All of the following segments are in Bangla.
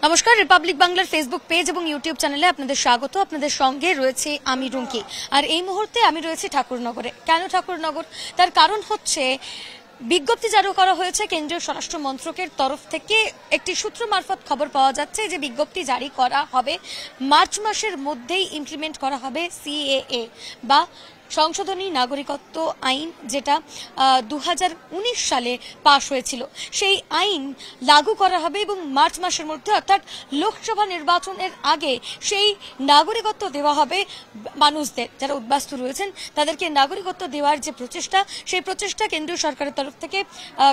নমস্কার, রিপাবলিক বাংলার ফেসবুক পেজ এবং ইউটিউব চ্যানেলে আপনাদের স্বাগত। আপনাদের সঙ্গে রয়েছে আমি রুঙ্কি। আর এই মুহূর্তে আমি রয়েছি ঠাকুরনগরে। কেন ঠাকুরনগর? তার কারণ হচ্ছে বিজ্ঞপ্তি জারি করা হয়েছে কেন্দ্রীয় স্বরাষ্ট্র মন্ত্রকের তরফ থেকে। একটি সূত্র মারফত খবর পাওয়া যাচ্ছে যে বিজ্ঞপ্তি জারি করা হবে, মার্চ মাসের মধ্যেই ইমপ্লিমেন্ট করা হবে সিএএ বা সংশোধনী নাগরিকত্ব আইন, যেটা 2019 সালে পাশ হয়েছিল। সেই আইন লাগু করা হবে এবং মার্চ মাসের মধ্যে অর্থাৎ লোকসভা নির্বাচনের আগে সেই নাগরিকত্ব দেওয়া হবে মানুষদের, যারা উদ্বাস্তু রয়েছেন তাদেরকে নাগরিকত্ব দেওয়ার যে প্রচেষ্টা, সেই প্রচেষ্টা কেন্দ্রীয় সরকারের তরফ থেকে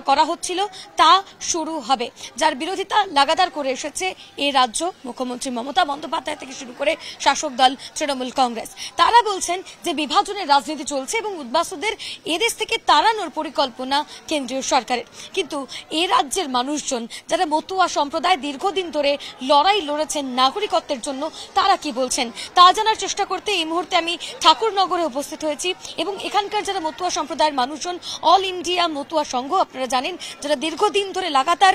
করা হচ্ছিল, তা শুরু হবে। যার বিরোধিতা লাগাতার করে এসেছে এই রাজ্য, মুখ্যমন্ত্রী মমতা বন্দ্যোপাধ্যায় থেকে শুরু করে শাসক দল তৃণমূল কংগ্রেস। তারা বলছেন যে বিভাজনের রাজনীতি চলছে এবং উদ্বাস্তুদের এদেশ থেকে তাড়ানোর পরিকল্পনা কেন্দ্রীয় সরকারের। কিন্তু এ রাজ্যের মানুষজন, যারা মতুয়া সম্প্রদায় দীর্ঘদিন ধরে লড়াই লড়েছেন নাগরিকত্বের জন্য, তারা কি বলছেন তা জানার চেষ্টা করতে এই মুহূর্তে আমি ঠাকুরনগরে উপস্থিত হয়েছি। এবং এখানকার যারা মতুয়া সম্প্রদায়ের মানুষজন, অল ইন্ডিয়া মতুয়া সংঘ আপনারা জানেন, যারা দীর্ঘদিন ধরে লাগাতার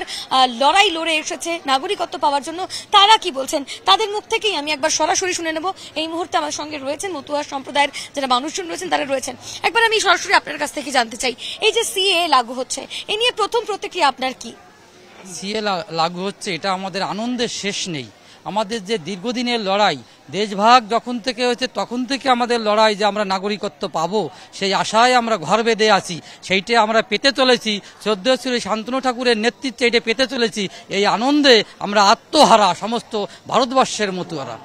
লড়াই লড়ে এসেছে নাগরিকত্ব পাওয়ার জন্য, তারা কি বলছেন তাদের মুখ থেকেই আমি একবার সরাসরি শুনে নেব। এই মুহূর্তে আমার সঙ্গে রয়েছেন মতুয়া সম্প্রদায়ের যারা মানুষজন রয়েছেন, তারা রয়েছেন। একবার আমি সরাসরি আপনার কাছ থেকে জানতে চাই, এই যে সিএ লাগু হচ্ছে, এ নিয়ে প্রথম প্রতিক্রিয়া আপনার কি? সিএ লাগু হচ্ছে, এটা আমাদের আনন্দের শেষ নেই। আমাদের যে দীর্ঘদিনের লড়াই, দেশভাগ যখন থেকে হয়েছে তখন থেকে আমাদের লড়াই যে আমরা নাগরিকত্ব পাবো, সেই আশায় আমরা ঘর বেঁধে আছি। সেইটা আমরা পেতে চলেছি, শ্রদ্ধেয় শ্রী শান্তনু ঠাকুরের নেতৃত্বে এটা পেতে চলেছি। এই আনন্দে আমরা আত্মহারা সমস্ত ভারতবর্ষের মতুয়ারা।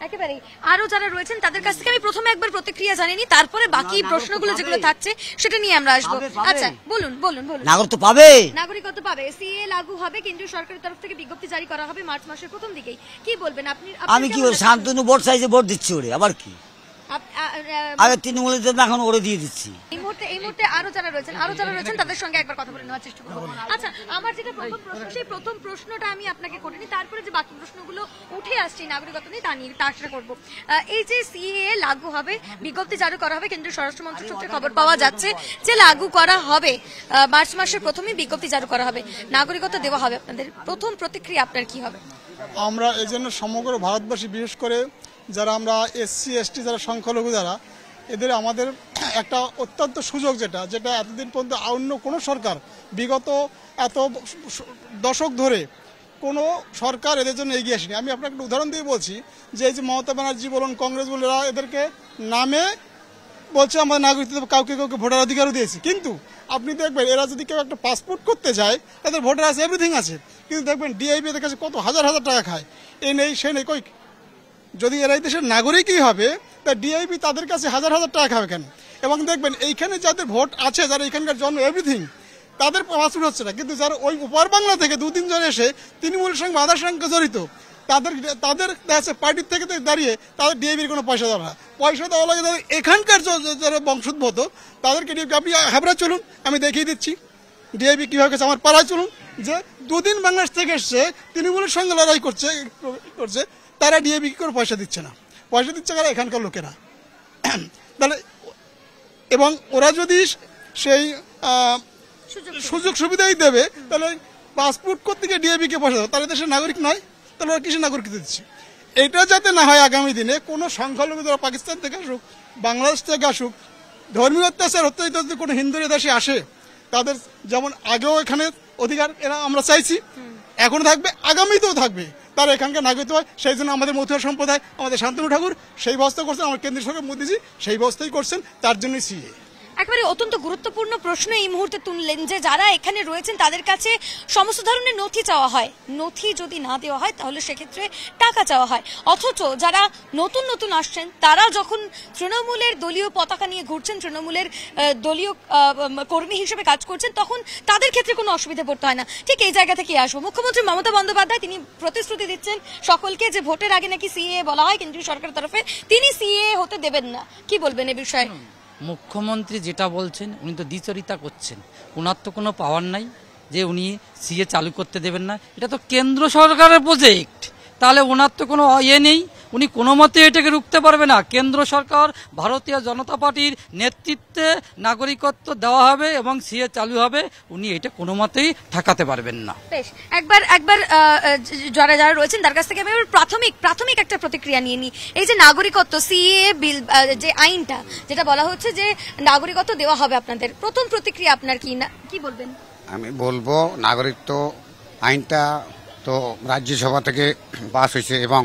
একেবারে আরো যারা রয়েছেন তাদের কাছ থেকে আমি প্রথমে একবার প্রতিক্রিয়া জানিনি, তারপরে বাকি প্রশ্নগুলো যেগুলো থাকছে সেটা নিয়ে আমরা আসবো। আচ্ছা, বলুন বলুন বলুন। নাগরিকত্ব পাবে, নাগরিকত্ব পাবে, সিএ লাগু হবে, কেন্দ্রীয় সরকারের তরফ থেকে বিজ্ঞপ্তি জারি করা হবে মার্চ মাসের প্রথম দিকেই। কি বলবেন আপনি? আমি কি বলবো, শান্তনু ভোট চাইছে, ভোট দিচ্ছি ওরে, আবার কি আগে তৃণমূলের জন্য এখন ওরে দিয়ে দিচ্ছি। এই মুহূর্তে আরো যারা রয়েছেন তাদের সঙ্গে একবার কথা বলে নেওয়ার চেষ্টা করবো। আচ্ছা, আমার যেটা প্রথম প্রশ্ন, সেই প্রথম প্রশ্নটা আমি আপনাকে করিনি, তারপরে যে বাকি প্রশ্নগুলো উঠে আসছে নাগরিকত্ব নিয়ে, তা নিয়ে তার করবো। এই যে সিএএ লাগু হবে, বিজ্ঞপ্তি জারি করা হবে, কেন্দ্রীয় স্বরাষ্ট্র মন্ত্রক সূত্রে খবর পাওয়া যাচ্ছে যে লাগু করা হবে, মার্চ মাসের প্রথমেই বিজ্ঞপ্তি জারি করা হবে, নাগরিকত্ব দেওয়া হবে। আপনাদের প্রথম প্রতিক্রিয়া আপনার কি হবে? আমরা এই জন্য সমগ্র ভারতবাসী, বিশেষ করে যারা আমরা এসসি এসটি যারা সংখ্যালঘু যারা, এদের আমাদের একটা অত্যন্ত সুযোগ, যেটা এতদিন পর্যন্ত অন্য কোনো সরকার, বিগত এত দশক ধরে কোনো সরকার এদের জন্য এগিয়ে আসেনি। আমি আপনাকে একটা উদাহরণ দিয়ে বলছি যে এই যে মমতা ব্যানার্জি বলুন, কংগ্রেস বলুন, এরা এদেরকে নামে বলছে আমাদের নাগরিকত্ব, কাউকে ভোটার অধিকারও দিয়েছি। কিন্তু আপনি দেখবেন এরা যদি কেউ একটা পাসপোর্ট করতে যায়, তাদের ভোটার আছে, এভরিথিং আছে, কিন্তু দেখবেন ডিআইবি এদের কাছে কত হাজার হাজার টাকা খায়। এ নেই সে নেই, কই যদি এরা এই দেশের নাগরিকই হবে, তা ডিআইবি তাদের কাছে হাজার হাজার টাকা খাবে কেন? এবং দেখবেন এইখানে যাদের ভোট আছে, যারা এখানকার জন্ম এভরিথিং, তাদের পাসপোর্ট হচ্ছে না। কিন্তু যারা ওই উপর বাংলা থেকে দুদিন ধরে এসে তৃণমূলের সঙ্গে আধার সঙ্গে জড়িত, তাদের পার্টির থেকে দাঁড়িয়ে তাদের ডিআইবির কোনো পয়সা দেওয়া না, পয়সা দেওয়া লাগে তাদের এখানকার যারা বংশোদ্ভূত, তাদেরকে ডিআইবি। আপনি হাবড়া চলুন, আমি দেখিয়ে দিচ্ছি ডিআইবি কীভাবে গেছে। আমার পাড়ায় চলুন, যে দুদিন বাংলাদেশ থেকে এসছে, তৃণমূলের সঙ্গে লড়াই করছে, তারা ডিএবি করে পয়সা দিচ্ছে না, পয়সা দিচ্ছে কারা? এখানকার লোকেরা। তাহলে এবং ওরা যদি সেই সুযোগ সুবিধাই দেবে, তাহলে পাসপোর্ট করতে গিয়ে ডিএবিকে পয়সা দেবে, তাহলে দেশের নাগরিক নয়, তাহলে ওরা কিসের নাগরিক দিচ্ছে? এটা যাতে না হয় আগামী দিনে কোনো সংখ্যালঘু যারা পাকিস্তান থেকে আসুক, বাংলাদেশ থেকে আসুক, ধর্মীয় অত্যাচার হতে যদি কোনো হিন্দু দেশে আসে, তাদের যেমন আগেও এখানে অধিকার এরা আমরা চাইছি, এখন থাকবে, আগামীতেও থাকবে, তারা এখানকার নাগরিক হয়। সেই জন্য আমাদের মতুয়া সম্প্রদায়, আমাদের শান্তনু ঠাকুর সেই ব্যবস্থা করছেন, আমার কেন্দ্রীয় সরকার মোদীজি সেই ব্যবস্থাই করছেন, তার জন্যই সিএ। একেবারে অত্যন্ত গুরুত্বপূর্ণ প্রশ্ন এই মুহূর্তে তুললেন যে যারা এখানে রয়েছেন তাদের কাছে সমস্ত ধরনের নথি চাওয়া হয়, নথি যদি না দেওয়া হয় তাহলে সেক্ষেত্রে টাকা চাওয়া হয়। অথচ যারা নতুন নতুন আসছেন, তারা যখন তৃণমূলের দলীয় পতাকা নিয়ে ঘুরছেন, তৃণমূলের দলীয় কর্মী হিসেবে কাজ করছেন, তখন তাদের ক্ষেত্রে কোনো অসুবিধা পড়তে হয় না। ঠিক এই জায়গা থেকে আসবো, মুখ্যমন্ত্রী মমতা বন্দ্যোপাধ্যায় তিনি প্রতিশ্রুতি দিচ্ছেন সকলকে যে ভোটের আগে নাকি সিএ বলা হয় কেন্দ্রীয় সরকারের তরফে, তিনি সিএ হতে দেবেন না। কি বলবেন এ বিষয়ে? মুখ্যমন্ত্রী যেটা বলছেন, উনি তো দ্বিচরিতা করছেন। ওনার তো কোনো পাওয়ার নাই যে উনি সিএ চালু করতে দেবেন না, এটা তো কেন্দ্র সরকারের প্রজেক্ট, তাহলে ওনার তো কোনো ইয়ে নেই। উনি কোনো মতে এটাকে রুখতে পারবে না। কেন্দ্র সরকার ভারতীয় জনতা পার্টির নেতৃত্বে নাগরিকত্ব দেওয়া হবে এবং সিএ চালু হবে, উনি এটা কোনো মতেই ঠেকাতে পারবেন না। বেশ, একবার যারা যারা রয়েছেন তার কাছ থেকে আমি এবার প্রাথমিক একটা প্রতিক্রিয়া নিয়ে নিই। এই যে নাগরিকত্ব সিএ বিল, যে আইনটা যেটা বলা হচ্ছে যে নাগরিকত্ব দেওয়া হবে আপনাদের, প্রথম প্রতিক্রিয়া আপনার কি বলবেন? আমি বলবো নাগরিকত্ব আইনটা তো রাজ্যসভা থেকে পাস হয়েছে এবং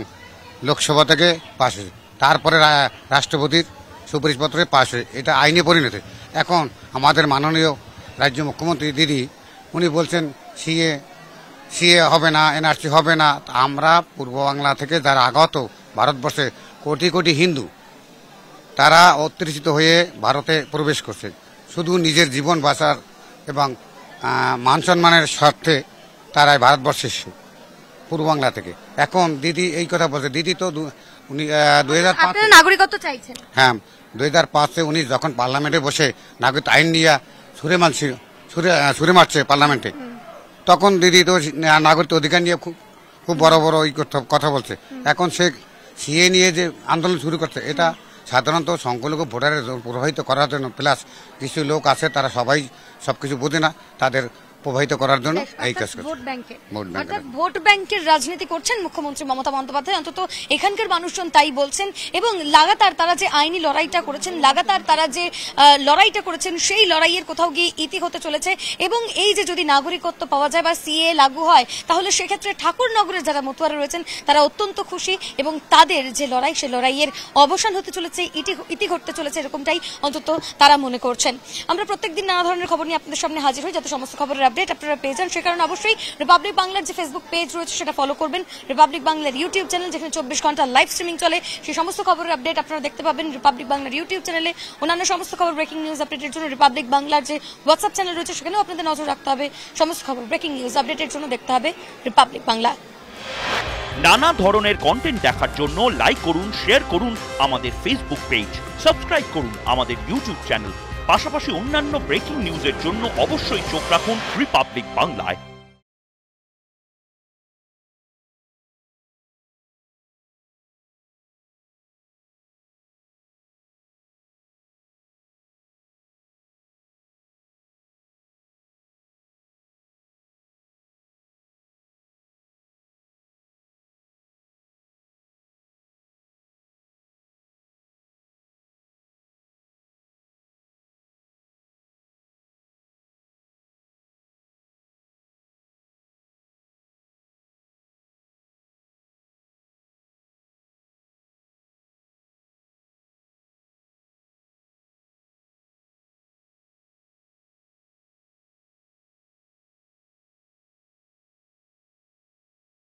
লোকসভা থেকে পাস হয়েছে, তারপরে রাষ্ট্রপতির সুপারিশপত্রে পাস হয়েছে, এটা আইনে পরিণত। এখন আমাদের মাননীয় রাজ্য মুখ্যমন্ত্রী দিদি উনি বলছেন সিএ হবে না, এনআরসি হবে না। আমরা পূর্ব বাংলা থেকে যারা আগত ভারতবর্ষে কোটি কোটি হিন্দু, তারা অত্যাচারিত হয়ে ভারতে প্রবেশ করছে শুধু নিজের জীবন বাঁচার এবং মান সম্মানের স্বার্থে। তারাই ভারতবর্ষে পূর্ব বাংলা থেকে। এখন দিদি এই কথা বলছে, দিদি তো উনি 2005 নাগরিকত্ব চাইছেন। হ্যাঁ, 2005-এ উনি যখন পার্লামেন্টে বসে নাগরিক আইন নিয়ে ছুড়ে মারছে পার্লামেন্টে, তখন দিদি তো নাগরিক অধিকার নিয়ে খুব বড় বড় কথা বলছে। এখন সে সিএ নিয়ে যে আন্দোলন শুরু করছে, এটা সাধারণত সংখ্যালঘু ভোটারের প্রভাবিত করার জন্য, প্লাস কিছু লোক আছে তারা সবাই সবকিছু বোঝে না, তাদের প্রভাবিত করার জন্য এই কাজ করছে। ভোট ব্যাংকের রাজনীতি করছেন মুখ্যমন্ত্রী মমতা বন্দ্যোপাধ্যায়, অন্তত এখানকার মানুষজন তাই বলছেন। এবং লাগাতার তারা যে আইনি লড়াইটা করেছেন, লাগাতার তারা যে লড়াইটা করেছেন, সেই লড়াইয়ের কোথাও গিয়ে ইতি হতে চলেছে। এবং এই যে যদি নাগরিকত্ব পাওয়া যায় বা সিএ লাগু হয়, তাহলে সেক্ষেত্রে ঠাকুরনগরের যারা মতুয়ারা রয়েছেন তারা অত্যন্ত খুশি এবং তাদের যে লড়াই, সে লড়াইয়ের অবসান হতে চলেছে, ইতি ঘটতে চলেছে, এরকমটাই অন্তত তারা মনে করছেন। আমরা প্রত্যেকদিন নানা ধরনের খবর নিয়ে আপনাদের সামনে হাজির হই, যাতে সমস্ত খবরের আপডেট আপনারা পেয়ে যান। সে কারণে অবশ্যই রিপাবলিক বাংলার যে ফেসবুক পেজ রয়েছে সেটা ফলো করবেন, রিপাবলিক বাংলার ইউটিউব চ্যানেল যেখানে 24 ঘন্টা লাইভ স্ট্রিমিং চলে, সেই সমস্ত খবরের আপডেট আপনারা দেখতে পাবেন রিপাবলিক বাংলার ইউটিউব চ্যানেলে। অন্যান্য সমস্ত খবর ব্রেকিং নিউজ আপডেটের জন্য রিপাবলিক বাংলার যে হোয়াটসঅ্যাপ চ্যানেল রয়েছে সেখানেও আপনাদের নজর রাখতে হবে। সমস্ত খবর ব্রেকিং নিউজ আপডেটের জন্য দেখতে হবে রিপাবলিক বাংলা। নানা ধরনের কন্টেন্ট দেখার জন্য লাইক করুন, শেয়ার করুন আমাদের ফেসবুক পেজ, সাবস্ক্রাইব করুন আমাদের ইউটিউব চ্যানেল। পাশাপাশি অন্যান্য ব্রেকিং নিউজের জন্য অবশ্যই চোখ রাখুন রিপাবলিক বাংলায়।